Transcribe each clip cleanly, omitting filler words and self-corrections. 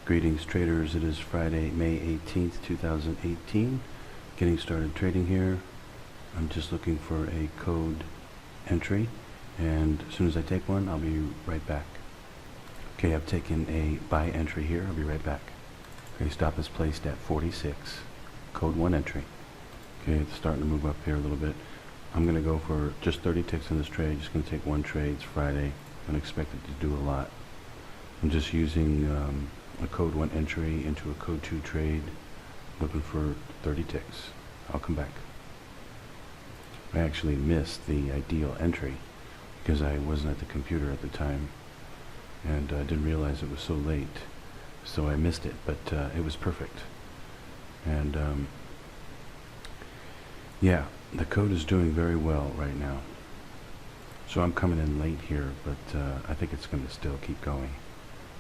Greetings traders, it is Friday, May 18th, 2018. Getting started trading here. I'm just looking for a code entry, and as soon as I take one, I'll be right back. Okay, I've taken a buy entry here. I'll be right back. Okay, stop is placed at 46. Code 1 entry. Okay, it's starting to move up here a little bit. I'm going to go for just 30 ticks in this trade. Just going to take one trade. It's Friday. Don't expect it to do a lot. I'm just using a code 1 entry into a code 2 trade, looking for 30 ticks. I'll come back. I actually missed the ideal entry because I wasn't at the computer at the time, and I didn't realize it was so late, so I missed it, but it was perfect. And yeah, the code is doing very well right now, so I'm coming in late here, but I think it's going to still keep going.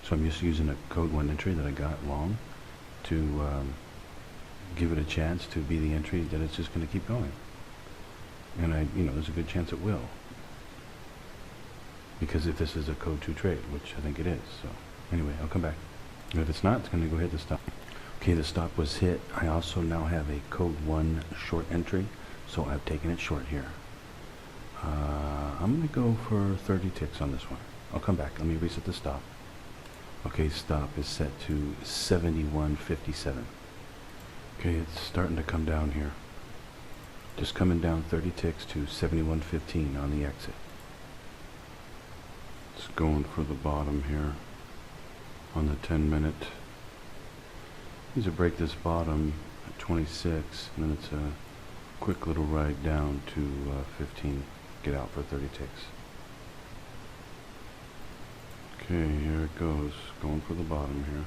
So I'm just using a code 1 entry that I got long to give it a chance to be the entry that it's just going to keep going. And there's a good chance it will, because if this is a code 2 trade, which I think it is. So anyway, I'll come back. If it's not, it's going to go hit the stop. Okay, the stop was hit. I also now have a code 1 short entry, so I've taken it short here. I'm going to go for 30 ticks on this one. I'll come back. Let me reset the stop. Okay, stop is set to 71.57. Okay, it's starting to come down here. Just coming down 30 ticks to 71.15 on the exit. It's going for the bottom here on the 10-minute. Needs to break this bottom at 26, and then it's a quick little ride down to 15. Get out for 30 ticks. Okay, here it goes, going for the bottom here.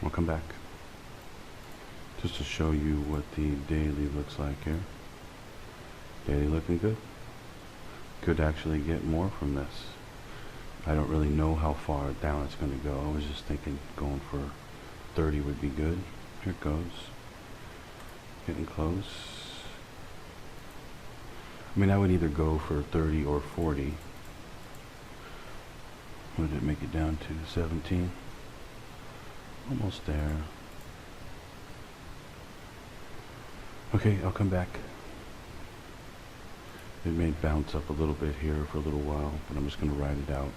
We'll come back just to show you what the daily looks like here. Daily looking good. Could actually get more from this. I don't really know how far down it's going to go. I was just thinking going for 30 would be good. Here it goes. Getting close. I mean, I would either go for 30 or 40. What did it make it down to? 17? Almost there. Okay, I'll come back. It may bounce up a little bit here for a little while, but I'm just going to ride it out,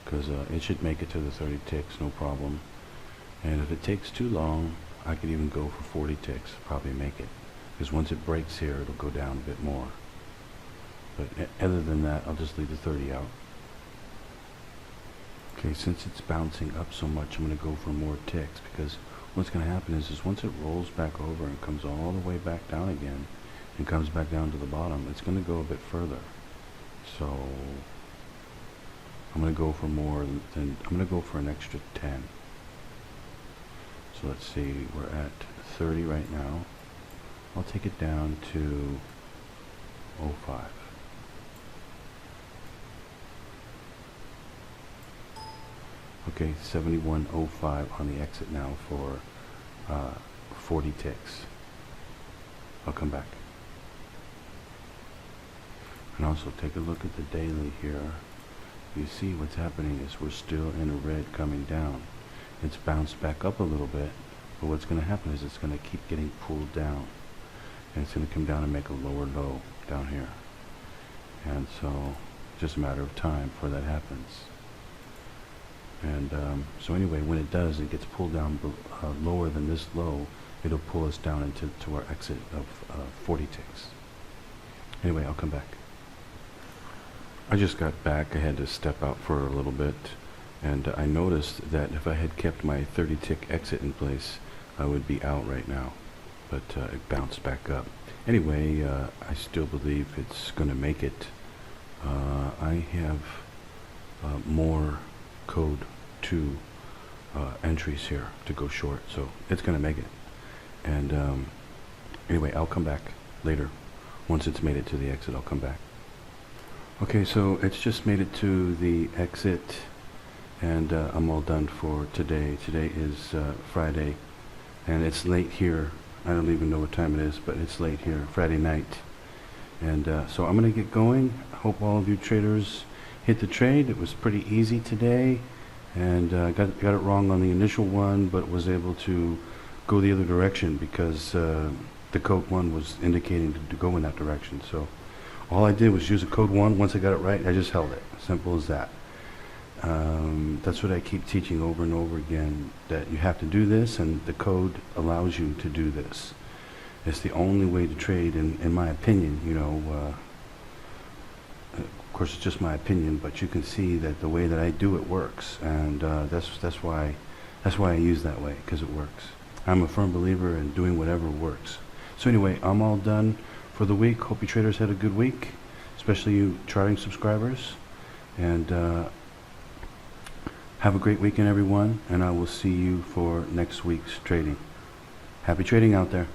because it should make it to the 30 ticks, no problem. And if it takes too long, I could even go for 40 ticks, probably make it. Because once it breaks here, it'll go down a bit more. But other than that, I'll just leave the 30 out. Okay, since it's bouncing up so much, I'm going to go for more ticks, because what's going to happen is once it rolls back over and comes all the way back down again, and comes back down to the bottom, it's going to go a bit further. So I'm going to go for more than, I'm going to go for an extra 10. So let's see, we're at 30 right now. I'll take it down to 05. Okay, 71.05 on the exit now for 40 ticks. I'll come back. And also take a look at the daily here. You see what's happening is we're still in a red coming down. It's bounced back up a little bit, but what's going to happen is it's going to keep getting pulled down. And it's going to come down and make a lower low down here. And so, just a matter of time before that happens. And so anyway, when it does, it gets pulled down lower than this low. It'll pull us down into our exit of 40 ticks. Anyway, I'll come back. I just got back. I had to step out for a little bit, and I noticed that if I had kept my 30 tick exit in place, I would be out right now. But it bounced back up. Anyway, I still believe it's going to make it. I have more code 2 entries here to go short, so it's going to make it. And anyway, I'll come back later. Once it's made it to the exit, I'll come back. Okay, so it's just made it to the exit, and I'm all done for today. Today is Friday, and it's late here. I don't even know what time it is, but it's late here, Friday night. And so I'm going to get going. I hope all of you traders hit the trade. It was pretty easy today, and got it wrong on the initial one, but was able to go the other direction because the code 1 was indicating to go in that direction. So all I did was use a code 1. Once I got it right, I just held it. Simple as that. That's what I keep teaching over and over again, that you have to do this, and the code allows you to do this. It's the only way to trade, in my opinion. You know, of course, it's just my opinion, but you can see that the way that I do it works, and that's why I use that way, because it works. I'm a firm believer in doing whatever works. So anyway, I'm all done for the week. Hope you traders had a good week, especially you charting subscribers, and have a great weekend, everyone, and I will see you for next week's trading. Happy trading out there.